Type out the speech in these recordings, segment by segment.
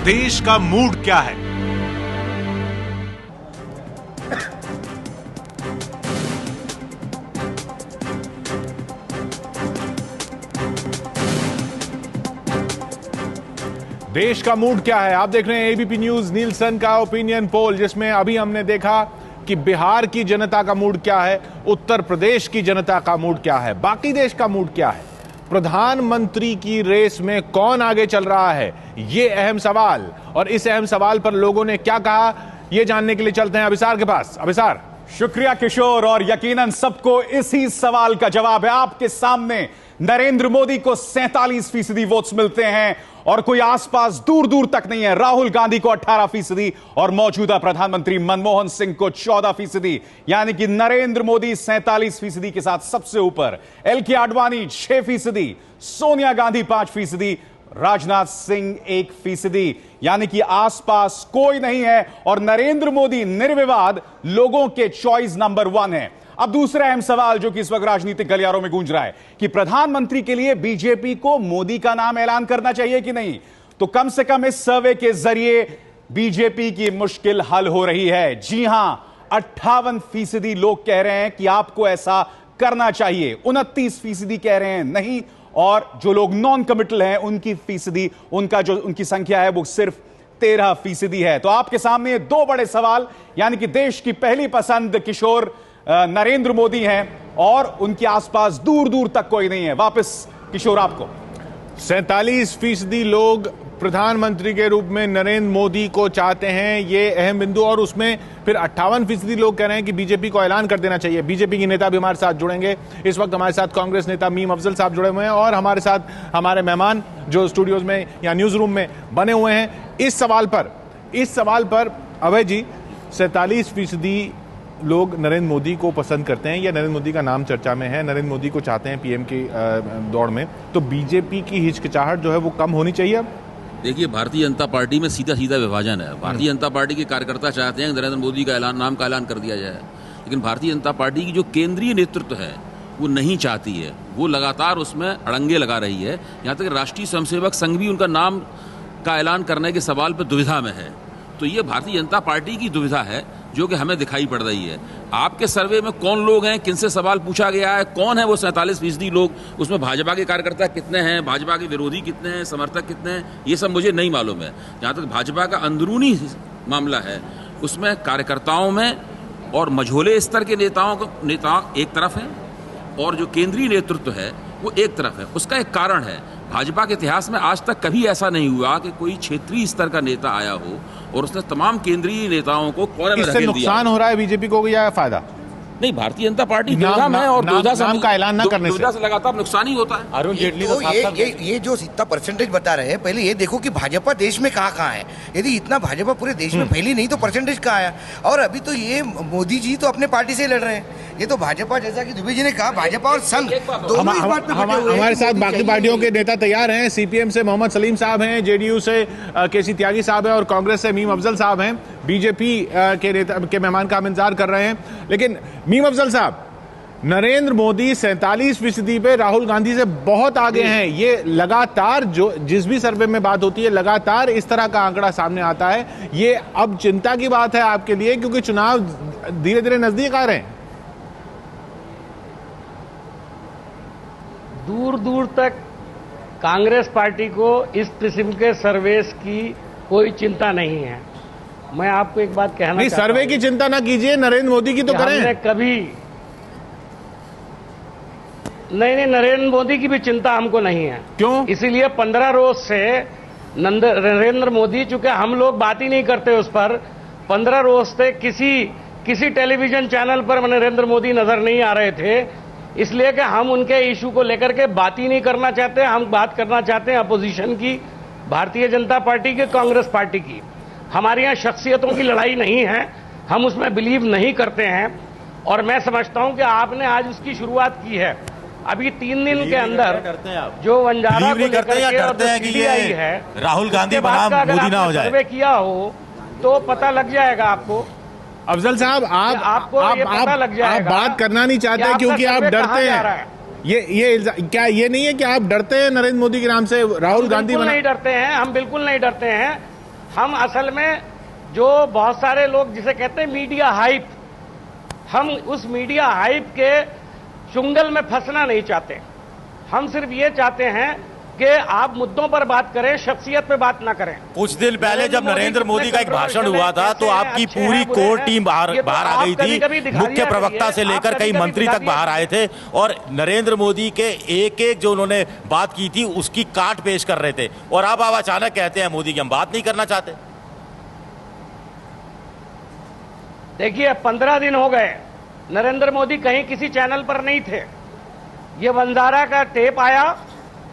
देश का मूड क्या है। देश का मूड क्या है, आप देख रहे हैं एबीपी न्यूज नीलसन का ओपिनियन पोल, जिसमें अभी हमने देखा कि बिहार की जनता का मूड क्या है, उत्तर प्रदेश की जनता का मूड क्या है, बाकी देश का मूड क्या है, प्रधानमंत्री की रेस में कौन आगे चल रहा है, ये अहम सवाल। और इस अहम सवाल पर लोगों ने क्या कहा, ये जानने के लिए चलते हैं अभिसार के पास। अभिसार। शुक्रिया किशोर, और यकीनन सबको इसी सवाल का जवाब है। आपके सामने नरेंद्र मोदी को 47% वोट्स मिलते हैं और कोई आसपास दूर दूर तक नहीं है। राहुल गांधी को 18% और मौजूदा प्रधानमंत्री मनमोहन सिंह को 14%, यानी कि नरेंद्र मोदी 47% के साथ सबसे ऊपर। एल.के. आडवाणी 6%, सोनिया गांधी 5%, राजनाथ सिंह 1%, यानी कि आसपास कोई नहीं है और नरेंद्र मोदी निर्विवाद लोगों के चॉइस नंबर 1 है। अब दूसरा अहम सवाल जो कि इस वक्त राजनीतिक गलियारों में गूंज रहा है कि प्रधानमंत्री के लिए बीजेपी को मोदी का नाम ऐलान करना चाहिए कि नहीं। तो कम से कम इस सर्वे के जरिए बीजेपी की मुश्किल हल हो रही है। जी हां, 58% लोग कह रहे हैं कि आपको ऐसा करना चाहिए, 29% कह रहे हैं नहीं, और जो लोग नॉन कमिटल हैं उनकी संख्या है वो सिर्फ 13% है। तो आपके सामने ये दो बड़े सवाल, यानी कि देश की पहली पसंद किशोर नरेंद्र मोदी हैं और उनके आसपास दूर दूर तक कोई नहीं है। वापस किशोर आपको। 47% लोग प्रधानमंत्री के रूप में नरेंद्र मोदी को चाहते हैं, ये अहम बिंदु। और उसमें फिर 58% लोग कह रहे हैं कि बीजेपी को ऐलान कर देना चाहिए। बीजेपी के नेता भी हमारे साथ जुड़ेंगे। इस वक्त हमारे साथ कांग्रेस नेता मीम अफजल साहब जुड़े हुए हैं और हमारे साथ हमारे मेहमान जो स्टूडियोज में या न्यूज रूम में बने हुए हैं। इस सवाल पर अभय जी, 47% लोग नरेंद्र मोदी को पसंद करते हैं या नरेंद्र मोदी का नाम चर्चा में है, नरेंद्र मोदी को चाहते हैं पीएम की दौड़ में, तो बीजेपी की हिचकिचाहट जो है वो कम होनी चाहिए। अब देखिए, भारतीय जनता पार्टी में सीधा सीधा विभाजन है। भारतीय जनता पार्टी के कार्यकर्ता चाहते हैं नरेंद्र मोदी का नाम का ऐलान कर दिया जाए, लेकिन भारतीय जनता पार्टी की जो केंद्रीय नेतृत्व है वो नहीं चाहती है। वो लगातार उसमें अड़ंगे लगा रही है। यहाँ तक राष्ट्रीय स्वयंसेवक संघ भी उनका नाम का ऐलान करने के सवाल पर दुविधा में है। तो ये भारतीय जनता पार्टी की दुविधा है जो कि हमें दिखाई पड़ रही है। आपके सर्वे में कौन लोग हैं, किनसे सवाल पूछा गया है, कौन है वो 47% लोग, उसमें भाजपा के कार्यकर्ता कितने हैं, भाजपा के विरोधी कितने हैं, समर्थक कितने हैं, ये सब मुझे नहीं मालूम है। जहाँ तक भाजपा का अंदरूनी मामला है उसमें कार्यकर्ताओं में और मझोले स्तर के नेता एक तरफ हैं और जो केंद्रीय नेतृत्व है वो एक तरफ है। उसका एक कारण है, भाजपा के इतिहास में आज तक कभी ऐसा नहीं हुआ कि कोई क्षेत्रीय स्तर का नेता आया हो और उसने तमाम केंद्रीय नेताओं को कोने में धकेल दिया। इससे नुकसान हो रहा है बीजेपी को या फायदा? नहीं, भारतीय जनता पार्टी दुविधा में और नाम का ऐलान न करने से लगातार नुकसान ही होता है। अरुण जेटली तो ये जो इतना परसेंटेज बता रहे हैं, पहले ये देखो कि भाजपा देश में कहाँ है। यदि इतना भाजपा पूरे देश में फैली नहीं तो परसेंटेज कहाँ आया। और अभी तो ये मोदी जी तो अपने पार्टी से लड़ रहे हैं, ये तो भाजपा, जैसा कि दुबे जी ने कहा, भाजपा और संघ दोनों इस बात पे हमारे साथ बाकी पार्टियों के नेता तैयार हैं। सीपीएम से मोहम्मद सलीम साहब हैं, जेडीयू से केसी त्यागी साहब हैं और कांग्रेस से मीम अफजल साहब हैं। बीजेपी के नेता के मेहमान का हम इंतजार कर रहे हैं। लेकिन मीम अफजल साहब, नरेंद्र मोदी 47% पे राहुल गांधी से बहुत आगे हैं। ये लगातार जो जिस भी सर्वे में बात होती है लगातार इस तरह का आंकड़ा सामने आता है। ये अब चिंता की बात है आपके लिए, क्योंकि चुनाव धीरे धीरे नजदीक आ रहे हैं। दूर दूर तक कांग्रेस पार्टी को इस किस्म के सर्वेस की कोई चिंता नहीं है। मैं आपको एक बात कहना नहीं, सर्वे की चिंता ना कीजिए, नरेंद्र मोदी की तो करें। हमने कभी नहीं, नरेंद्र मोदी की भी चिंता हमको नहीं है। क्यों? इसीलिए 15 रोज से नरेंद्र मोदी, चूंकि हम लोग बात ही नहीं करते उस पर, 15 रोज से किसी टेलीविजन चैनल पर नरेंद्र मोदी नजर नहीं आ रहे थे, इसलिए कि हम उनके इशू को लेकर के बात ही नहीं करना चाहते। हम बात करना चाहते हैं अपोजिशन की, भारतीय जनता पार्टी की, कांग्रेस पार्टी की। हमारे यहाँ शख्सियतों की लड़ाई नहीं है, हम उसमें बिलीव नहीं करते हैं। और मैं समझता हूं कि आपने आज उसकी शुरुआत की है। अभी 3 दिन के अंदर जो वंजारा को लेकर के और सीडीआई है, राहुल गांधी बनाम मोदी ना हो जाए, सर्वे किया हो तो पता लग जाएगा आपको। अफजल साहब, आप बात करना नहीं चाहते क्योंकि आप डरते हैं। क्या ये नहीं है कि आप डरते हैं नरेंद्र मोदी के नाम से राहुल गांधी? नहीं डरते हैं, हम बिल्कुल नहीं डरते हैं। हम असल में जो बहुत सारे लोग जिसे कहते हैं मीडिया हाइप, हम उस मीडिया हाइप के चुंगल में फंसना नहीं चाहते। हम सिर्फ ये चाहते हैं कि आप मुद्दों पर बात करें, शख्सियत पे बात ना करें। कुछ दिन पहले जब नरेंद्र मोदी का एक भाषण हुआ था तो आपकी पूरी कोर टीम बाहर आ गई थी, मुख्य प्रवक्ता से लेकर कई मंत्री तक बाहर आए थे और नरेंद्र मोदी के एक एक जो उन्होंने बात की थी उसकी काट पेश कर रहे थे, और अब आप अचानक कहते हैं मोदी की हम बात नहीं करना चाहते। देखिए 15 दिन हो गए, नरेंद्र मोदी कहीं किसी चैनल पर नहीं थे। ये वंजारा का टेप आया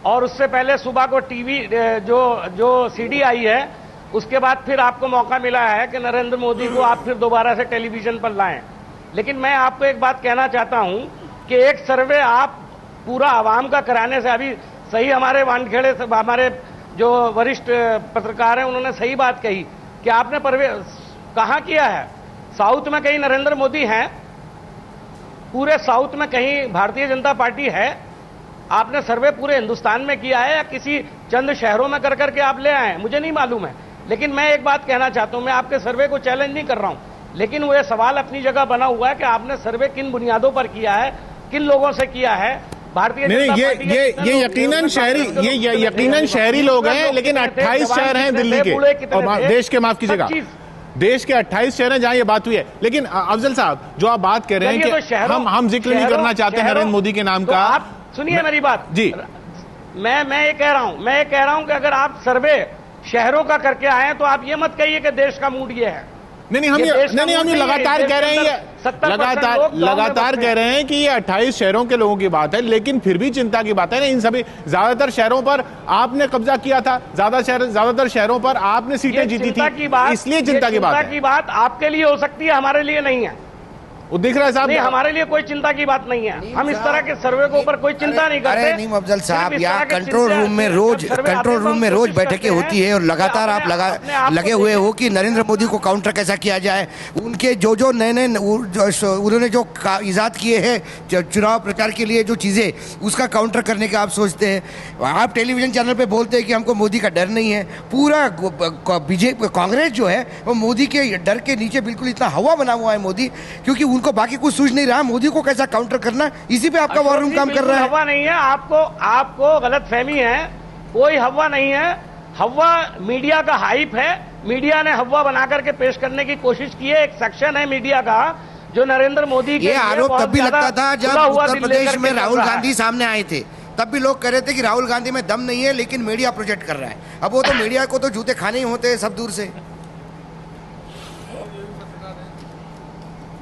और उससे पहले सुबह को टीवी जो सीडी आई है, उसके बाद फिर आपको मौका मिला है कि नरेंद्र मोदी को आप फिर दोबारा से टेलीविजन पर लाएं। लेकिन मैं आपको एक बात कहना चाहता हूं कि एक सर्वे आप पूरा आवाम का कराने से, अभी सही हमारे वानखेड़े से हमारे जो वरिष्ठ पत्रकार हैं उन्होंने सही बात कही कि आपने कहाँ किया है? साउथ में कहीं नरेंद्र मोदी हैं? पूरे साउथ में कहीं भारतीय जनता पार्टी है? आपने सर्वे पूरे हिंदुस्तान में किया है या किसी चंद शहरों में कर करके आप ले आए हैं? मुझे नहीं मालूम है। लेकिन मैं एक बात कहना चाहता हूं, मैं आपके सर्वे को चैलेंज नहीं कर रहा हूं, लेकिन वो ये सवाल अपनी जगह बना हुआ है कि आपने सर्वे किन बुनियादों पर किया है, किन लोगों से किया है। भारतीय जनता पार्टी ये यकीनन शहरी लोग हैं, लेकिन 28 शहर हैं दिल्ली के और देश के, माफ कीजिएगा, देश के 28 शहर हैं जहां ये बात हुई है। लेकिन अफजल साहब, जो आप बात कह रहे हैं कि हम जिक्र नहीं करना चाहते नरेंद्र मोदी के नाम का, आप सुनिए मेरी बात जी। मैं ये कह रहा हूं कि अगर आप सर्वे शहरों का करके आए तो आप ये मत कहिए कि देश का मूड ये है। नहीं, हम लगातार कह रहे हैं, लगातार कह रहे हैं कि ये 28 शहरों के लोगों की बात है, लेकिन फिर भी चिंता की बात है ना। इन सभी ज्यादातर शहरों पर आपने कब्जा किया था, ज्यादातर शहरों पर आपने सीटें जीती थी, इसलिए चिंता की बात आपके लिए हो सकती है, हमारे लिए नहीं है। वो दिख रहा है साहब, नहीं, हमारे लिए कोई चिंता की बात नहीं है। हम इस तरह के सर्वे के ऊपर कोई चिंता नहीं करते। अरे नहीं अफजल साहब, यहाँ कंट्रोल रूम में रोज बैठकें होती है और लगातार आप लगे हुए हो कि नरेंद्र मोदी को काउंटर कैसा किया जाए। उनके जो नए उन्होंने जो इजाद किए हैं चुनाव प्रचार के लिए, जो चीजें उसका काउंटर करने का आप सोचते हैं। आप टेलीविजन चैनल पे बोलते हैं कि हमको मोदी का डर नहीं है। पूरा बीजेपी कांग्रेस जो है वो मोदी के डर के नीचे बिल्कुल इतना हवा बना हुआ है मोदी, क्योंकि उनको बाकी कुछ सूझ नहीं रहा मोदी को कैसा काउंटर करना। इसी पे आपका वॉर रूम काम कर रहा है। हवा नहीं है, आपको गलतफहमी है, कोई हवा नहीं है। हवा मीडिया का हाइप है, मीडिया ने हवा बना करके पेश करने की कोशिश की है। एक सेक्शन है मीडिया का जो नरेंद्र मोदी के ये आरोप तब भी लगता था जब उत्तर प्रदेश में राहुल गांधी सामने आए थे, तब भी लोग कह रहे थे कि राहुल गांधी में दम नहीं है, लेकिन मीडिया प्रोजेक्ट कर रहा है। अब वो तो मीडिया को तो जूते खाने ही होते हैं सब दूर से।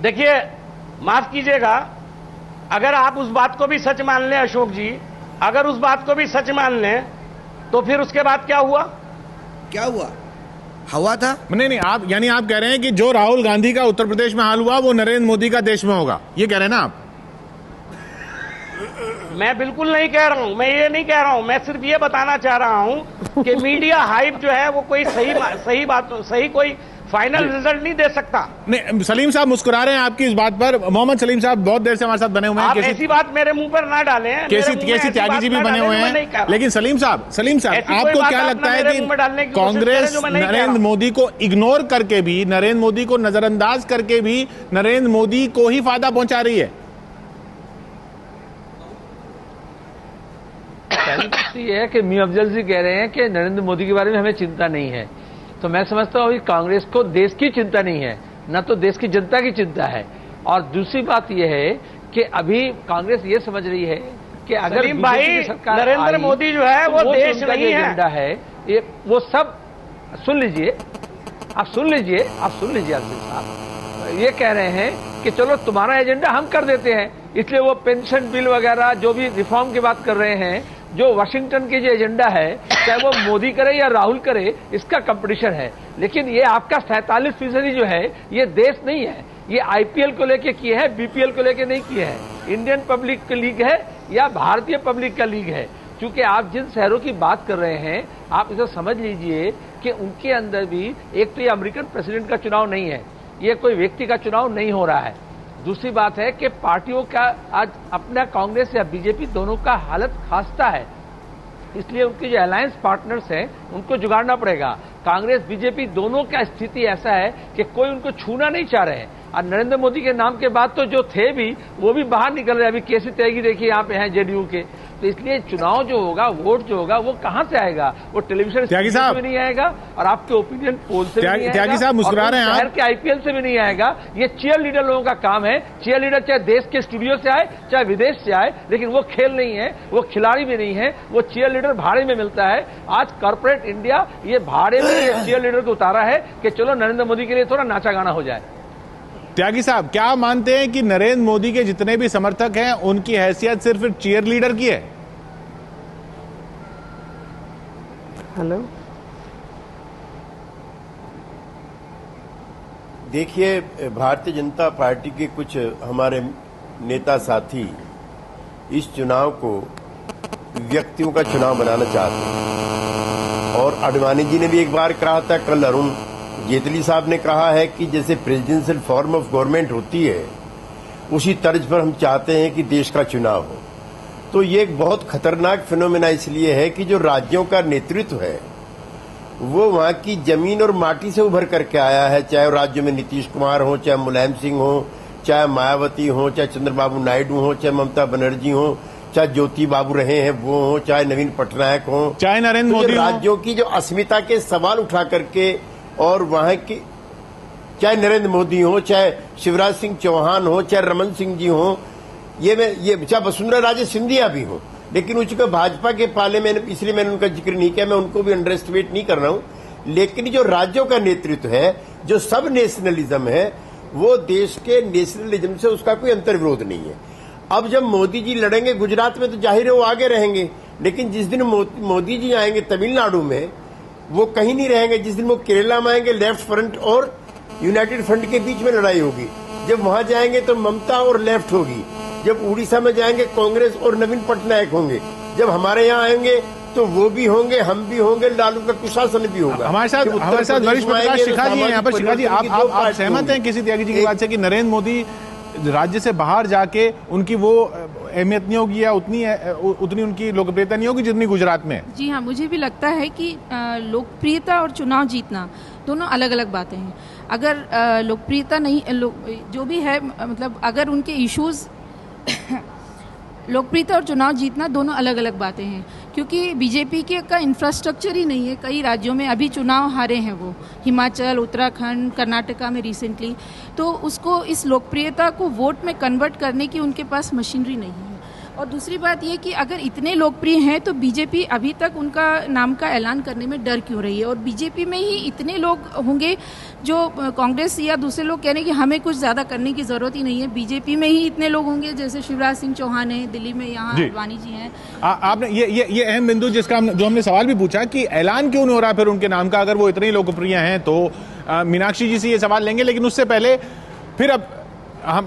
देखिए, माफ कीजिएगा, अगर आप उस बात को भी सच मान लें अशोक जी, अगर उस बात को भी सच मान लें तो फिर उसके बाद क्या हुआ? हवा था? नहीं, आप कह रहे हैं कि जो राहुल गांधी का उत्तर प्रदेश में हाल हुआ वो नरेंद्र मोदी का देश में होगा, ये कह रहे हैं ना आप? मैं बिल्कुल नहीं कह रहा हूं, मैं ये नहीं कह रहा हूं। मैं सिर्फ ये बताना चाह रहा हूं कि मीडिया हाइप जो है वो कोई सही कोई फाइनल रिजल्ट नहीं दे सकता। नहीं, सलीम साहब मुस्कुरा रहे हैं आपकी इस बात पर। मोहम्मद सलीम साहब बहुत देर से हमारे साथ बने हुए हैं। आप ऐसी बात मेरे मुंह पर ना डालें। केसी त्यागी जी भी बने हुए हैं। लेकिन सलीम साहब, आपको क्या लगता है कि कांग्रेस नरेंद्र मोदी को इग्नोर करके भी, नरेंद्र मोदी को नजरअंदाज करके भी नरेंद्र मोदी को ही फायदा पहुंचा रही है? पहली बात यह है कि मी अफजल जी कह रहे हैं कि नरेंद्र मोदी के बारे में हमें चिंता नहीं है, तो मैं समझता हूं कि कांग्रेस को देश की चिंता नहीं है, न तो देश की जनता की चिंता है। और दूसरी बात यह है कि अभी कांग्रेस ये समझ रही है कि अगर भाई नरेंद्र मोदी जो है वो देश नहीं है, एजेंडा है ये, वो सब सुन लीजिए, आप सुन लीजिए अफजल साहब, ये कह रहे हैं कि चलो तुम्हारा एजेंडा हम कर देते हैं, इसलिए वो पेंशन बिल वगैरह जो भी रिफॉर्म की बात कर रहे हैं, जो वाशिंगटन की जो एजेंडा है, चाहे वो मोदी करे या राहुल करे, इसका कंपटीशन है। लेकिन ये आपका 47% जो है ये देश नहीं है, ये आईपीएल को लेके किए हैं, बीपीएल को लेके नहीं किए हैं। इंडियन पब्लिक का लीग है या भारतीय पब्लिक का लीग है। क्योंकि आप जिन शहरों की बात कर रहे हैं, आप इसे समझ लीजिए कि उनके अंदर भी एक तो ये अमेरिकन प्रेसिडेंट का चुनाव नहीं है, ये कोई व्यक्ति का चुनाव नहीं हो रहा है। दूसरी बात है कि पार्टियों का आज अपना कांग्रेस या बीजेपी दोनों का हालत खास्ता है। इसलिए उनके जो अलायंस पार्टनर्स हैं उनको जुगाड़ना पड़ेगा। कांग्रेस बीजेपी दोनों का स्थिति ऐसा है कि कोई उनको छूना नहीं चाह रहे हैं, और नरेंद्र मोदी के नाम के बाद तो जो थे भी वो भी बाहर निकल रहे हैं। अभी केसी त्यागी देखिए यहाँ पे हैं जेडीयू के। तो इसलिए चुनाव जो होगा, वोट जो होगा, वो कहां से आएगा? वो टेलीविजन से भी नहीं आएगा और आपके ओपिनियन पोल से भी नहीं आएगा। त्यागी साहब मुस्कुरा रहे हैं, शहर के आईपीएल से भी नहीं आएगा। ये चीयर लीडर लोगों का काम है। चीयर लीडर चाहे देश के स्टूडियो से आए चाहे विदेश से आए, लेकिन वो खेल नहीं है, वो खिलाड़ी भी नहीं है, वो चीयर लीडर भाड़े में मिलता है। आज कॉर्पोरेट इंडिया ये भाड़े में चीयर लीडर को उतारा है कि चलो नरेंद्र मोदी के लिए थोड़ा नाचा गाना हो जाए। त्यागी साहब, क्या आप मानते हैं कि नरेंद्र मोदी के जितने भी समर्थक हैं उनकी हैसियत सिर्फ चीयर लीडर की है? हेलो, देखिए, भारतीय जनता पार्टी के कुछ हमारे नेता साथी इस चुनाव को व्यक्तियों का चुनाव बनाना चाहते हैं। और आडवाणी जी ने भी एक बार कहा था, कल अरुण जेटली साहब ने कहा है कि जैसे प्रेसिडेंशियल फॉर्म ऑफ गवर्नमेंट होती है उसी तर्ज पर हम चाहते हैं कि देश का चुनाव हो। तो ये एक बहुत खतरनाक फिनोमेना इसलिए है कि जो राज्यों का नेतृत्व है वो वहां की जमीन और माटी से उभर करके आया है, चाहे राज्य में नीतीश कुमार हो, चाहे मुलायम सिंह हो, चाहे मायावती हो, चाहे चंद्रबाबू नायडू हो, चाहे ममता बनर्जी हो, चाहे ज्योति बाबू रहे हैं वो हो, चाहे नवीन पटनायक हो, चाहे नरेंद्र मोदी, राज्यों की जो अस्मिता के सवाल उठा करके, और वहां की चाहे नरेंद्र मोदी हो, चाहे शिवराज सिंह चौहान हो, चाहे रमन सिंह जी हो, ये चाहे वसुंधरा राजे सिंधिया भी हो, लेकिन उसके भाजपा के पाले में, इसलिए मैंने उनका जिक्र नहीं किया, मैं उनको भी अंडर एस्टिमेट नहीं कर रहा हूं। लेकिन जो राज्यों का नेतृत्व है, जो सब नेशनलिज्म है, वो देश के नेशनलिज्म से उसका कोई अंतर्विरोध नहीं है। अब जब मोदी जी लड़ेंगे गुजरात में तो जाहिर है वो आगे रहेंगे, लेकिन जिस दिन मोदी जी आएंगे तमिलनाडु में वो कहीं नहीं रहेंगे। जिस दिन वो केरला में आएंगे लेफ्ट फ्रंट और यूनाइटेड फ्रंट के बीच में लड़ाई होगी। जब वहां जाएंगे तो ममता और लेफ्ट होगी। जब उड़ीसा में जाएंगे कांग्रेस और नवीन पटनायक होंगे। जब हमारे यहाँ आएंगे तो वो भी होंगे, हम भी होंगे, लालू का कुशासन भी होगा। हमारे साथ वरिष्ठ पत्रकार शिखा जी हैं यहाँ पर। शिखा जी, आप सहमत हैं किसी त्यागी जी की बात से कि नरेंद्र मोदी राज्य से बाहर जाके उनकी वो अहमियत नहीं होगी या उतनी उनकी लोकप्रियता नहीं होगी जितनी गुजरात में? जी हाँ, मुझे भी लगता है कि लोकप्रियता और चुनाव जीतना दोनों अलग अलग बातें हैं। अगर लोकप्रियता नहीं जो भी है, मतलब अगर उनके इश्यूज लोकप्रियता और चुनाव जीतना दोनों अलग अलग बातें हैं, क्योंकि बीजेपी के का इंफ्रास्ट्रक्चर ही नहीं है। कई राज्यों में अभी चुनाव हारे हैं वो, हिमाचल, उत्तराखंड, कर्नाटका में रिसेंटली। तो उसको इस लोकप्रियता को वोट में कन्वर्ट करने की उनके पास मशीनरी नहीं है। और दूसरी बात ये कि अगर इतने लोकप्रिय हैं तो बीजेपी अभी तक उनका नाम का ऐलान करने में डर क्यों रही है? और बीजेपी में ही इतने लोग होंगे जो कांग्रेस या दूसरे लोग कह रहे हैं कि हमें कुछ ज़्यादा करने की ज़रूरत ही नहीं है। बीजेपी में ही इतने लोग होंगे, जैसे शिवराज सिंह चौहान है दिल्ली में, यहाँ आडवाणी जी हैं। आपने ये अहम बिंदु जिसका जो हमने सवाल भी पूछा कि ऐलान क्यों नहीं हो रहा फिर उनके नाम का, अगर वो इतने लोकप्रिय हैं तो मीनाक्षी जी से ये सवाल लेंगे। लेकिन उससे पहले फिर अब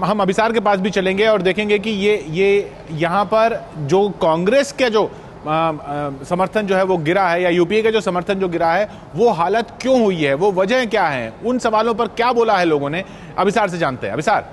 हम अभिसार के पास भी चलेंगे और देखेंगे कि ये यहाँ पर जो कांग्रेस के जो समर्थन जो है वो गिरा है, या यूपीए का जो समर्थन जो गिरा है, वो हालत क्यों हुई है, वो वजह क्या है, उन सवालों पर क्या बोला है लोगों ने, अभिसार से जानते हैं। अभिसार।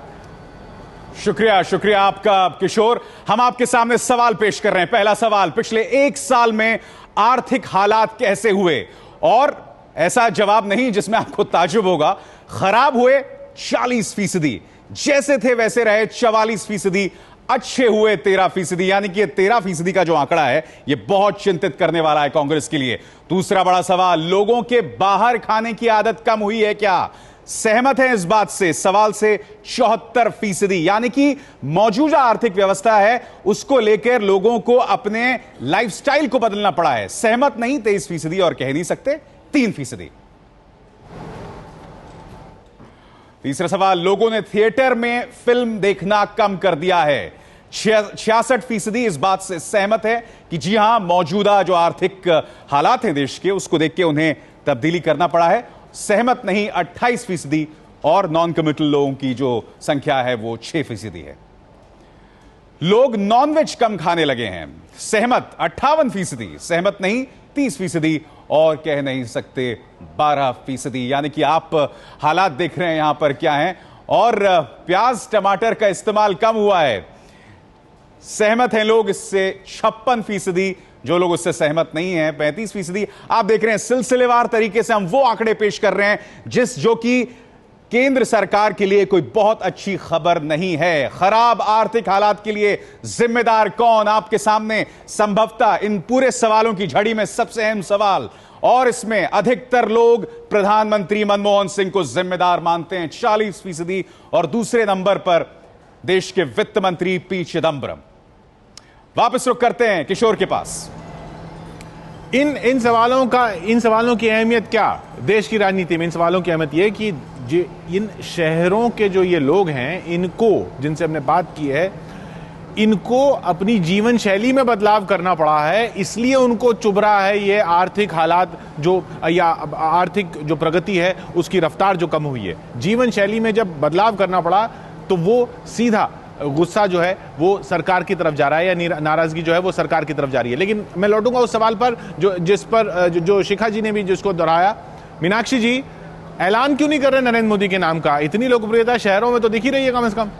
शुक्रिया आपका किशोर। हम आपके सामने सवाल पेश कर रहे हैं। पहला सवाल, पिछले एक साल में आर्थिक हालात कैसे हुए? और ऐसा जवाब नहीं जिसमें आपको ताज्जुब होगा, खराब हुए 40%, जैसे थे वैसे रहे 44%, अच्छे हुए 13%। यानी कि 13% का जो आंकड़ा है ये बहुत चिंतित करने वाला है कांग्रेस के लिए। दूसरा बड़ा सवाल, लोगों के बाहर खाने की आदत कम हुई है क्या? सहमत हैं इस बात से सवाल से 74%। यानी कि मौजूदा आर्थिक व्यवस्था है उसको लेकर लोगों को अपने लाइफस्टाइल को बदलना पड़ा है। सहमत नहीं 23%, और कह नहीं सकते 3%। तीसरा सवाल, लोगों ने थिएटर में फिल्म देखना कम कर दिया है। 66% इस बात से सहमत है कि जी हां, मौजूदा जो आर्थिक हालात हैं देश के उसको देख के उन्हें तब्दीली करना पड़ा है। सहमत नहीं 28%, और नॉन कमिटल लोगों की जो संख्या है वो 6% है। लोग नॉनवेज कम खाने लगे हैं। सहमत 58%, सहमत नहीं 30%, और कह नहीं सकते 12%। यानी कि आप हालात देख रहे हैं यहां पर क्या है। और प्याज टमाटर का इस्तेमाल कम हुआ है, सहमत हैं लोग इससे 56%, जो लोग उससे सहमत नहीं हैं 35%। आप देख रहे हैं सिलसिलेवार तरीके से हम वो आंकड़े पेश कर रहे हैं जो कि केंद्र सरकार के लिए कोई बहुत अच्छी खबर नहीं है। खराब आर्थिक हालात के लिए जिम्मेदार कौन? आपके सामने संभवतः इन पूरे सवालों की झड़ी में सबसे अहम सवाल, और इसमें अधिकतर लोग प्रधानमंत्री मनमोहन सिंह को जिम्मेदार मानते हैं 40%, और दूसरे नंबर पर देश के वित्त मंत्री पी चिदंबरम। वापस रुख करते हैं किशोर के पास। इन सवालों की अहमियत क्या देश की राजनीति में? इन सवालों की अहमियत यह कि इन शहरों के जो ये लोग हैं, इनको, जिनसे हमने बात की है, इनको अपनी जीवन शैली में बदलाव करना पड़ा है, इसलिए उनको चुभ रहा है ये आर्थिक हालात या आर्थिक जो प्रगति है उसकी रफ्तार जो कम हुई है। जीवन शैली में जब बदलाव करना पड़ा तो वो सीधा गुस्सा जो है वो सरकार की तरफ जा रहा है, या नाराजगी जो है वो सरकार की तरफ जा रही है। लेकिन मैं लौटूंगा उस सवाल पर जिस पर जो शिखा जी ने भी जिसको दोहराया। मीनाक्षी जी, ऐलान क्यों नहीं कर रहे नरेंद्र मोदी के नाम का? इतनी लोकप्रियता शहरों में तो दिख ही रही है कम से कम।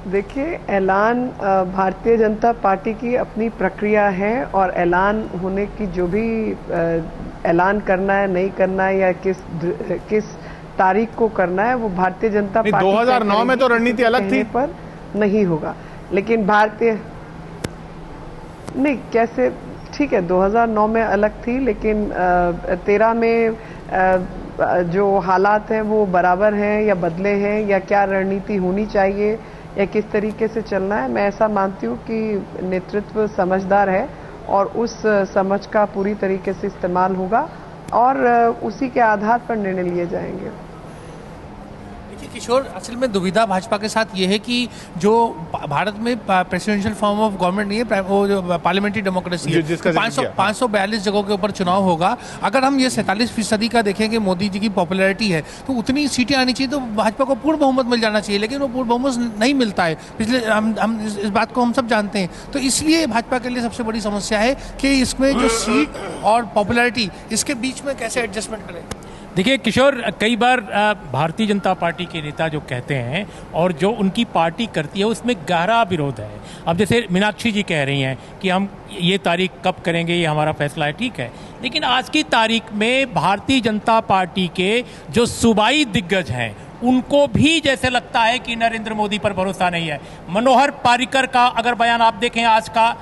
देखिए, ऐलान भारतीय जनता पार्टी की अपनी प्रक्रिया है, और ऐलान होने की जो भी ऐलान करना है, नहीं करना है, या किस तारीख को करना है, वो भारतीय जनता पार्टी 2009 में तो रणनीति अलग थी, पर नहीं होगा। लेकिन भारतीय नहीं, कैसे, ठीक है 2009 में अलग थी, लेकिन 13 में जो हालात हैं वो बराबर हैं या बदले हैं, या क्या रणनीति होनी चाहिए या किस तरीके से चलना है। मैं ऐसा मानती हूँ कि नेतृत्व समझदार है और उस समझ का पूरी तरीके से इस्तेमाल होगा, और उसी के आधार पर निर्णय लिए जाएंगे। किशोर, असल में दुविधा भाजपा के साथ ये है कि जो भारत में प्रेसिडेंशियल फॉर्म ऑफ गवर्नमेंट नहीं है, वो जो पार्लियामेंट्री डेमोक्रेसी है, 542 जगहों के ऊपर चुनाव होगा। अगर हम ये 47% का देखेंगे मोदी जी की पॉपुलैरिटी है, तो उतनी सीटें आनी चाहिए, तो भाजपा को पूर्ण बहुमत मिल जाना चाहिए, लेकिन वो पूर्ण बहुमत नहीं मिलता है। पिछले हम इस बात को हम सब जानते हैं। तो इसलिए भाजपा के लिए सबसे बड़ी समस्या है कि इसमें जो सीट और पॉपुलैरिटी, इसके बीच में कैसे एडजस्टमेंट करें। देखिए किशोर, कई बार भारतीय जनता पार्टी के नेता जो कहते हैं और जो उनकी पार्टी करती है उसमें गहरा विरोध है। अब जैसे मीनाक्षी जी कह रही हैं कि हम ये तारीख कब करेंगे, ये हमारा फैसला है, ठीक है, लेकिन आज की तारीख में भारतीय जनता पार्टी के जो सूबाई दिग्गज हैं उनको भी जैसे लगता है कि नरेंद्र मोदी पर भरोसा नहीं है। मनोहर पर्रिकर का अगर बयान आप देखें, आज का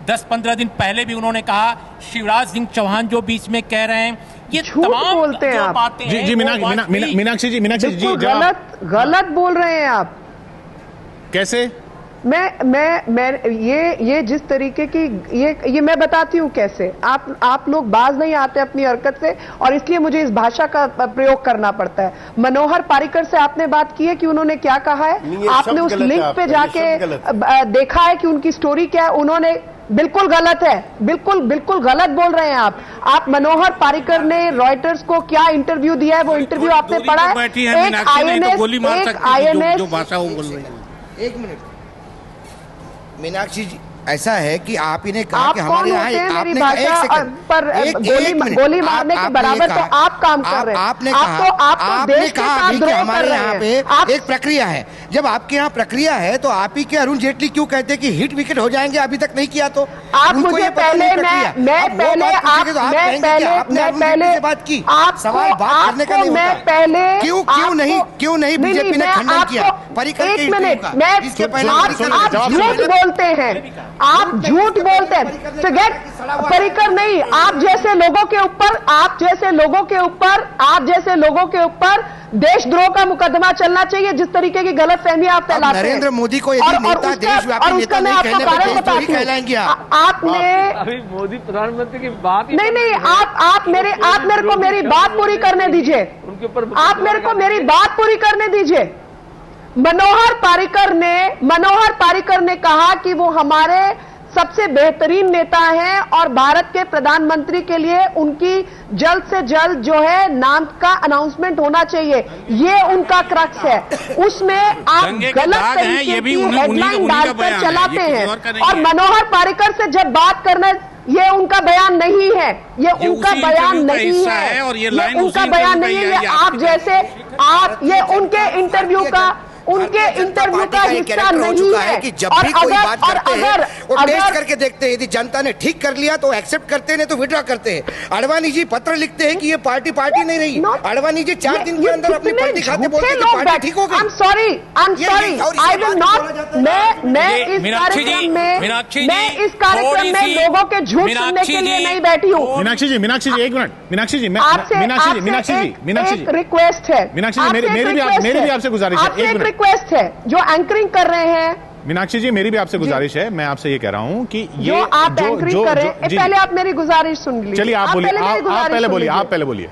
10-15 दिन पहले भी उन्होंने कहा, शिवराज सिंह चौहान जो बीच में कह रहे हैं, ये तमाम बोलते हैं आप। जी मीनाक्षी जी गलत बोल रहे हैं आप। कैसे? मैं ये जिस तरीके की ये मैं बताती हूँ कैसे। आप लोग बाज नहीं आते अपनी हरकत से, और इसलिए मुझे इस भाषा का प्रयोग करना पड़ता है। मनोहर पर्रिकर से आपने बात की है कि उन्होंने क्या कहा है? आपने उस लिंक पे जाके देखा है कि उनकी स्टोरी क्या है? उन्होंने बिल्कुल गलत है, बिल्कुल गलत बोल रहे हैं आप। मनोहर पर्रिकर ने रॉयटर्स को क्या इंटरव्यू दिया है, वो इंटरव्यू आपने पढ़ा है? एक INS एक मिनट मीनाक्षी जी, ऐसा है कि आप इन्हें कहा कि हमारे यहाँ गोली मारने के बराबर तो आप काम कर रहे हैं। आपने कहा कि हमारे यहाँ पे एक प्रक्रिया है। जब आपके यहाँ प्रक्रिया है तो आप ही के अरुण जेटली क्यों कहते हैं कि हिट विकेट हो जाएंगे, अभी तक नहीं किया? तो आप मुझे पहले बात की सवाल बात करने का नहीं होता। क्यों नहीं बीजेपी ने खंडन किया पर्रिकर के इंटरव्यू का? इसके पहले आप झूठ बोलते हैं, आप झूठ बोलते हैं। फॉरगेट पर्रिकर नहीं, आप जैसे लोगों के ऊपर देशद्रोह का मुकदमा चलना चाहिए, जिस तरीके की गलत फहमी आप फैलाते हैं। नरेंद्र मोदी को यदि नेता देशव्यापी नेता नहीं कहने पर देशद्रोही कहलाएंगे आपने। अभी मोदी प्रधानमंत्री की बात नहीं, आप मेरे को मेरी बात पूरी करने दीजिए। उनके ऊपर आप मेरे को मेरी बात पूरी करने दीजिए। मनोहर पर्रिकर ने कहा कि वो हमारे सबसे बेहतरीन नेता हैं और भारत के प्रधानमंत्री के लिए उनकी जल्द से जल्द जो है नाम का अनाउंसमेंट होना चाहिए। ये उनका क्रक्स है। उसमें आप गलत तरीके की हेडलाइन डालकर चलाते हैं। और मनोहर पर्रिकर से जब बात करना, ये उनका बयान नहीं है, ये उनका बयान नहीं है, ये उनका बयान नहीं है। ये आप जैसे ये उनके इंटरव्यू का उनके इंटरव्यू का हिस्सा नहीं है कि जब भी कोई बात करते हैं वो टेस्ट करके देखते हैं, यदि जनता ने ठीक कर लिया तो एक्सेप्ट करते हैं, नहीं तो विड्रॉ करते हैं। आडवाणी जी पत्र लिखते हैं कि ये पार्टी नहीं रही। आडवाणी जी 4 दिन के अंदर अपनी पार्टी खाते बोलते हैं कि पार्टी ठीक हो गई। I am sorry, I will not. मैं इस कार्यक्रम में लोगों के झूठ सुनने के लिए नहीं बैठी हूँ। मीनाक्षी जी एक मिनट। मीनाक्षी जी एक रिक्वेस्ट है, मेरी भी आपसे गुजारिश है, एक रिक्वेस्ट है जो एंकरिंग कर रहे हैं। मीनाक्षी जी मेरी भी आपसे गुजारिश है, मैं आपसे ये कह रहा हूँ कि ये जो आप एंकरिंग कर रहे हैं, पहले आप मेरी गुजारिश सुन लीजिए। चलिए आप बोलिए, आप पहले बोलिए।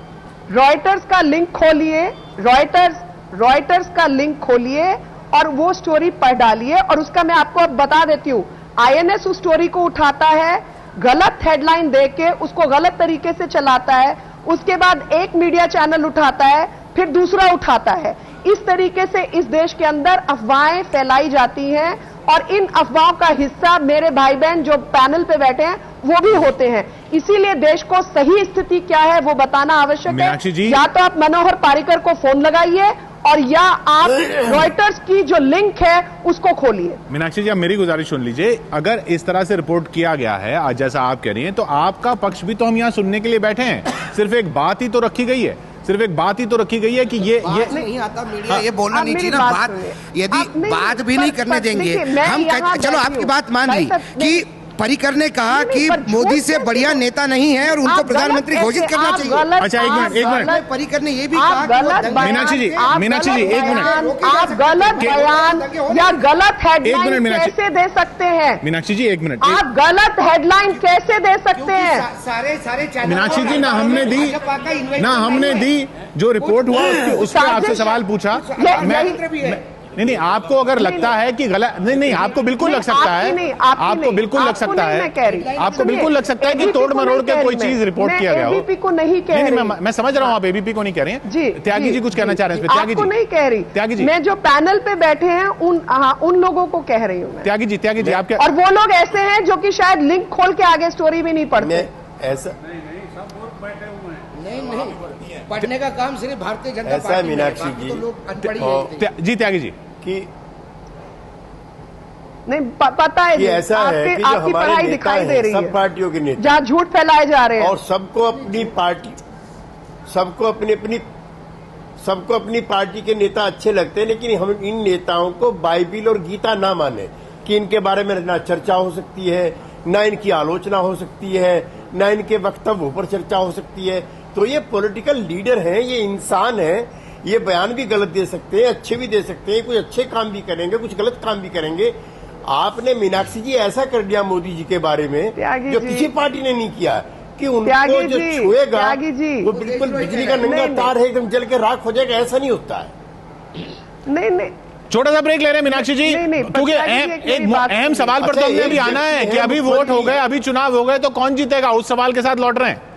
रॉयटर्स का लिंक खोलिए, रॉयटर्स का लिंक खोलिए और वो स्टोरी पढ़ डालिए। और उसका मैं आपको अब बता देती हूँ, INS उस स्टोरी को उठाता है, गलत हेडलाइन देके उसको गलत तरीके से चलाता है, उसके बाद एक मीडिया चैनल उठाता है, फिर दूसरा उठाता है। इस तरीके से इस देश के अंदर अफवाहें फैलाई जाती हैं और इन अफवाहों का हिस्सा मेरे भाई बहन जो पैनल पे बैठे हैं वो भी होते हैं। इसीलिए देश को सही स्थिति क्या है वो बताना आवश्यक है। या तो आप मनोहर पारिकर को फोन लगाइए और या आप रॉयटर्स की जो लिंक है उसको खोलिए। मीनाक्षी जी आप मेरी गुजारिश सुन लीजिए, अगर इस तरह से रिपोर्ट किया गया है आज जैसा आप कह रही हैं, तो आपका पक्ष भी तो हम यहाँ सुनने के लिए बैठे हैं। सिर्फ एक बात ही तो रखी गई है कि ये नहीं आता मीडिया ये बोलना नहीं चाहिए ना। बात यदि बात भी नहीं करने देंगे हम, चलो आपकी बात मान ली कि परिकर ने कहा कि मोदी से बढ़िया नेता नहीं है और उनको प्रधानमंत्री घोषित करना चाहिए। अच्छा एक मिनट परिकर ने ये भी कहा। मीनाक्षी जी एक मिनट, आप गलत बयान या गलत हेडलाइन कैसे दे सकते हैं? मीनाक्षी जी एक मिनट, आप गलत हेडलाइन कैसे दे सकते हैं? सारे मीनाक्षी जी ना हमने दी जो रिपोर्ट हुआ उसके आपसे सवाल पूछा। नहीं आपको अगर लगता है कि गलत नहीं आपको बिल्कुल लग सकता है, आपको बिल्कुल लग सकता है, आपको बिल्कुल लग सकता है कि तोड़ मरोड़ के कोई चीज रिपोर्ट किया गया हो। एबीपी को नहीं कह रही, मैं समझ रहा हूँ आप एबीपी को नहीं कह रहे हैं। त्यागी जी कुछ कहना चाह रहे हैं? त्यागी जी नहीं कह रही, त्यागी जी मैं जो पैनल पे बैठे हैं उन लोगों को कह रही हूँ। त्यागी जी आप क्या, और वो लोग ऐसे हैं जो कि शायद लिंक खोल के आगे स्टोरी भी नहीं पढ़ते। ऐसा नहीं पढ़ने का काम सिर्फ भारतीय जनता पार्टी। ऐसा मीनाक्षी जी त्यागी जी की नहीं पता है कि ऐसा है कि जो आपकी पढ़ाई दिखाई दे रही है सब पार्टियों के नेता जहाँ झूठ फैलाए जा रहे हैं और सबको अपनी पार्टी के नेता अच्छे लगते हैं, लेकिन हम इन नेताओं को बाइबिल और गीता ना माने कि इनके बारे में ना चर्चा हो सकती है, ना इनकी आलोचना हो सकती है, ना इनके वक्तव्यों पर चर्चा हो सकती है। तो ये पॉलिटिकल लीडर हैं, ये इंसान हैं, ये बयान भी गलत दे सकते हैं, अच्छे भी दे सकते हैं, कुछ अच्छे काम भी करेंगे, कुछ गलत काम भी करेंगे। आपने मीनाक्षी जी ऐसा कर दिया मोदी जी के बारे में जो किसी पार्टी ने नहीं किया कि उनको जो छुएगा वो बिल्कुल बिजली का नंगा तार है, एकदम जल के राख हो जाएगा। ऐसा नहीं होता है। नहीं छोटा सा ब्रेक ले रहे हैं मीनाक्षी जी, क्योंकि एक अहम सवाल पर तो हमने अभी आना है कि अभी वोट हो गए, अभी चुनाव हो गए, तो कौन जीतेगा उस सवाल के साथ लौट रहे हैं।